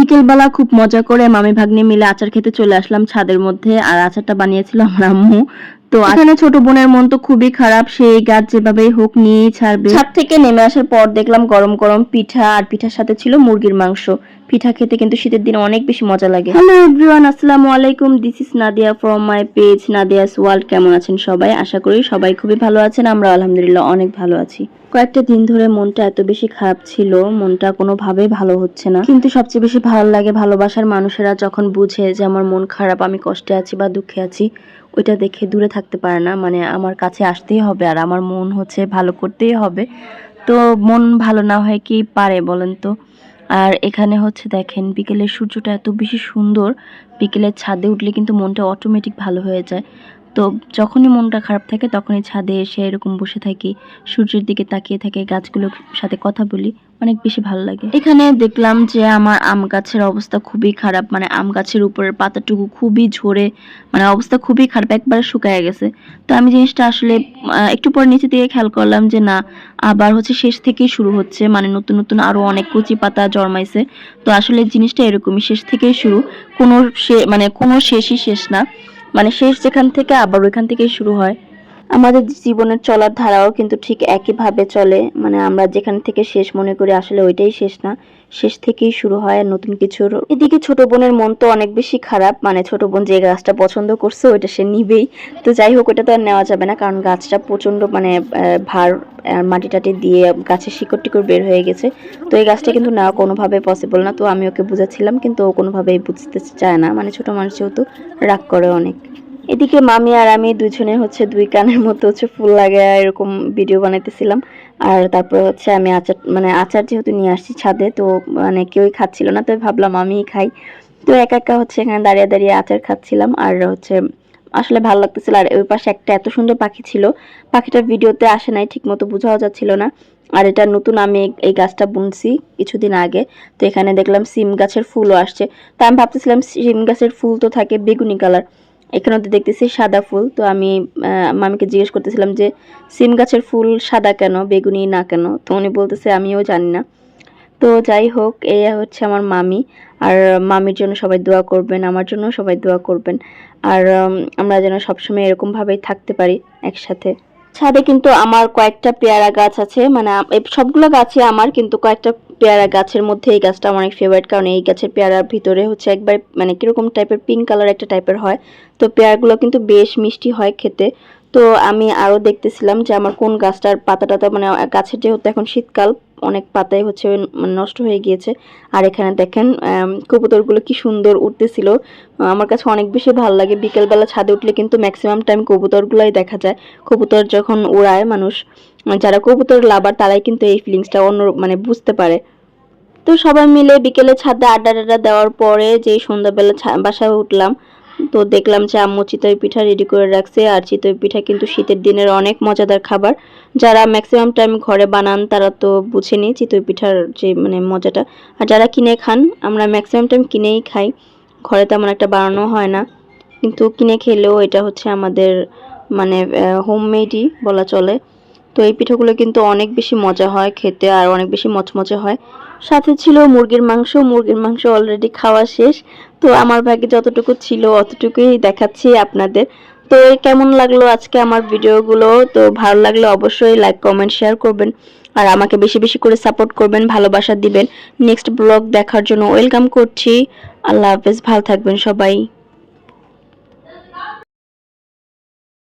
বিকেলবেলা খুব মজা করে মামি ভাগ্নে মিলে আচার খেতে চলে আসলাম ছাদের মধ্যে। আর আচারটা বানিয়েছিল আমার আম্মু। তো এখানে ছোট বোনের মন তো খুবই খারাপ, সেই গাছ যেভাবেই হোক নিয়েই ছাড়বে। ছাদ থেকে নেমে আসার পর দেখলাম গরম গরম পিঠা, আর পিঠার সাথে ছিল মুরগির মাংস। পিঠা খেতে কিন্তু শীতের দিনে অনেক বেশি মজা লাগে। হ্যালো এভরিওয়ান, আসসালামু আলাইকুম। This is Nadia from my page Nadia's world. কেমন আছেন সবাই? আশা করি সবাই খুবই ভালো আছেন। আমরা আলহামদুলিল্লাহ অনেক ভালো আছি। কয়েকটা দিন ধরে মনটা এত বেশি খারাপ ছিল, মনটা কোনোভাবেই ভালো হচ্ছে না। কিন্তু সবচেয়ে বেশি ভালো লাগে ভালোবাসার মানুষেরা যখন বুঝে যে আমার মন খারাপ, আমি কষ্টে আছি বা দুঃখে আছি, ওইটা দেখে দূরে থাকতে পারে না। মানে আমার কাছে আসতেই হবে, আর আমার মন হচ্ছে ভালো করতেই হবে। তো মন ভালো না হয় কি পারে বলেন তো? আর এখানে হচ্ছে দেখেন বিকেলের সূর্যটা এত বেশি সুন্দর, বিকেলের ছাদে উঠলে কিন্তু মনটা অটোমেটিক ভালো হয়ে যায়। তো যখনই মনটা খারাপ থাকে তখনই ছাদে এসে এরকম বসে থাকি, সূর্যের দিকে তাকিয়ে থাকি, গাছগুলোর সাথে কথা বলি, অনেক বেশি ভালো লাগে। এখানে দেখলাম যে আমার আম গাছের অবস্থা খুবই খারাপ, মানে আম গাছের উপরের পাতাটুকু খুবই ঝরে, মানে অবস্থা খুবই খারাপ, একবারে শুকায় গেছে। তো আমি জিনিসটা আসলে একটু পর নিচে থেকে খেয়াল করলাম যে না, আবার হচ্ছে শেষ থেকেই শুরু হচ্ছে, মানে নতুন নতুন আরো অনেক কচি পাতা জন্মাইছে। তো আসলে জিনিসটা এরকমই, শেষ থেকেই শুরু, কোনো শেষই শেষ না, মানে শেষ যেখান থেকে আবার ওইখান থেকেই শুরু হয়। আমাদের জীবনের চলার ধারাও কিন্তু ঠিক একইভাবে চলে, মানে আমরা যেখান থেকে শেষ মনে করি আসলে ওইটাই শেষ না, শেষ থেকেই শুরু হয় নতুন কিছুর। এদিকে ছোট বোনের মন তো অনেক বেশি খারাপ, মানে ছোট বোন যে গাছটা পছন্দ করছে ওইটা সে নিবেই। তো যাই হোক, ওটা তো আর নেওয়া যাবে না, কারণ গাছটা প্রচন্ড মানে ভার, মাটি টাটি দিয়ে গাছের শিকড় টিকড় বের হয়ে গেছে। তো এই গাছটা কিন্তু নেওয়া কোনোভাবে পসিবল না। তো আমি ওকে বুঝাচ্ছিলাম, কিন্তু ও কোনোভাবেই বুঝতে চায় না, মানে ছোট মানুষ যেহেতু রাগ করে অনেক। এদিকে মামি আর আমি দুজনে হচ্ছে দুই কানের মতো হচ্ছে ফুল লাগায় এরকম ভিডিও বানাইতেছিলাম। আর তারপর হচ্ছে আমি আচার যেহেতু নিয়ে আসছি ছাদে, তো মানে কেউই খাচ্ছিল না, তো ভাবলাম আমিই খাই। তো একা একা হচ্ছে এখানে দাঁড়িয়ে দাঁড়িয়ে আচার খাচ্ছিলাম, আর হচ্ছে আসলে ভালো লাগতেছিল। আর ওই পাশে একটা এত সুন্দর পাখি ছিল, পাখিটার ভিডিওতে আসে নাই, ঠিক মতো বোঝাও যাচ্ছিল না। আর এটা নতুন, আমি এই গাছটা বুনছি কিছুদিন আগে। তো এখানে দেখলাম সিম গাছের ফুলও আসছে। তো আমি ভাবতেছিলাম সিম গাছের ফুল তো থাকে বেগুনি কালার, এখানে তো দেখতেছি সাদা ফুল। তো আমি মামিকে জিজ্ঞেস করতেছিলাম যে সিম গাছের ফুল সাদা কেন, বেগুনি না কেন? তো উনি বলতেছে আমিও জানি না। তো যাই হোক, এই হচ্ছে আমার মামি। আর মামির জন্য সবাই দোয়া করবেন, আমার জন্য সবাই দোয়া করবেন। আর আমরা যেন সবসময় এরকম ভাবেই থাকতে পারি একসাথে। ছাদে কিন্তু আমার কয়েকটা পেয়ারা গাছ আছে, মানে সবগুলো গাছই আমার, কিন্তু কয়েকটা পেয়ারা গাছের মধ্যে এই গাছটা আমার অনেক ফেভারিট, কারণ এই গাছের পেয়ারার ভিতরে হচ্ছে একবার মানে কিরকম টাইপের পিঙ্ক কালার একটা টাইপের হয়। তো পেয়ারাগুলো কিন্তু বেশ মিষ্টি হয় খেতে। তো আমি আরো দেখতেছিলাম যে আমার কোন গাছটার পাতা টাতা, মানে গাছের যেহেতু এখন শীতকাল, অনেক পাতাই হচ্ছে মানে নষ্ট হয়ে গিয়েছে। আর এখানে দেখেন কবুতরগুলো কি সুন্দর উঠতেছিল, আমার কাছে অনেক বেশি ভালো লাগে। বিকেলবেলা ছাদে উঠলে কিন্তু ম্যাক্সিমাম টাইম কবুতরগুলোই দেখা যায়। কবুতর যখন উড়ায়, মানুষ যারা কবুতর লাভার তারাই কিন্তু এই ফিলিংসটা অন্য মানে বুঝতে পারে। তো সবাই মিলে বিকেলে ছাদে আড্ডা টাড্ডা দেওয়ার পরে যে সন্ধ্যাবেলা বাসায় উঠলাম, তো দেখলাম যে আম্মু চিতই পিঠা রেডি করে রাখছে। আর চিতই পিঠা কিন্তু শীতের দিনের অনেক মজাদার খাবার, যারা ম্যাক্সিমাম টাইম ঘরে বানান তারা তো বুঝেনি চিতই পিঠার যে মানে মজাটা। আর যারা কিনে খান, আমরা ম্যাক্সিমাম টাইম কিনেই খাই, ঘরে তেমন একটা বানানো হয় না। কিন্তু কিনে খেলেও এটা হচ্ছে আমাদের মানে হোমমেডই বলা চলে। তো এই পিঠাগুলো কিন্তু অনেক বেশি মজা হয় খেতে, আর অনেক বেশি মচমচে হয়। সাথে ছিল মুরগির মাংস, মুরগির মাংস অলরেডি খাওয়া শেষ। তো আমার ভাগ্যে যতটুকু ছিল অতটুকুই দেখাচ্ছি আপনাদের। তো কেমন লাগলো আজকে আমার ভিডিওগুলো? তো ভালো লাগলে অবশ্যই লাইক কমেন্ট শেয়ার করবেন, আর আমাকে বেশি বেশি করে সাপোর্ট করবেন, ভালোবাসা দিবেন। নেক্সট ব্লগ দেখার জন্য ওয়েলকাম করছি। আল্লাহ হাফেজ, ভালো থাকবেন সবাই।